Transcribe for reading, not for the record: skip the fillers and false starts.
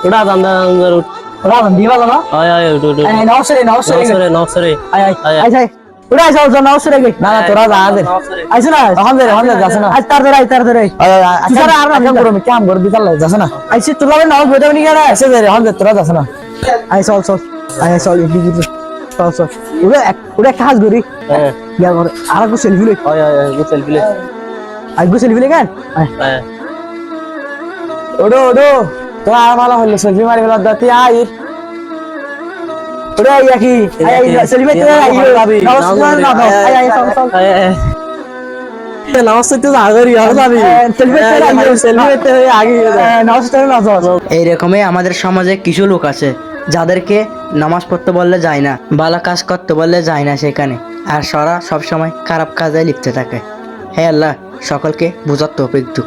उड़ा दंदा अंदर उठ ওরা দিবালো না आय आय उठ उठ এই নওসরে नौसरे আয় আয় আয় ওরা যাও যাও নওসরে গে না না তোরা যা দে আইছ না হন দে যাস না আজ তার ধরে আচ্ছা আর না করো আমি কাম করে দিতাল যাস না আইছে তোলা নাও বইটা নি গেরা এসে দে হন দে তোরা যাস না আই চল আই চল ইদি চল ওরা কাজ করি हां ইয়া করে আর কো সেলফি লই आय आय वो सेल्फी ले আই গো সেলফি লই কেন आय ওডো তোরা আর ভালো হইলো সেলফি মারি গেল দাতি আই ওরে আই কি আই সেলফি তে আই নমস্কার না দাও আই চল नमस्ते तो आगरी यार भाभी সেলফি তে আই सेल्फी लेते हुए आगे নমস্কার না দাও এইরকমই আমাদের সমাজে কিছু লোক আছে যাদেরকে নামাজ পড়তে বললে যায় না, ভালো কাজ করতে বললে যায় না সেখানে, আর সব সময় খারাপ কাজে লিপ্ত থাকে। হে আল্লাহ সকলকে বুঝার তৌফিক দাও।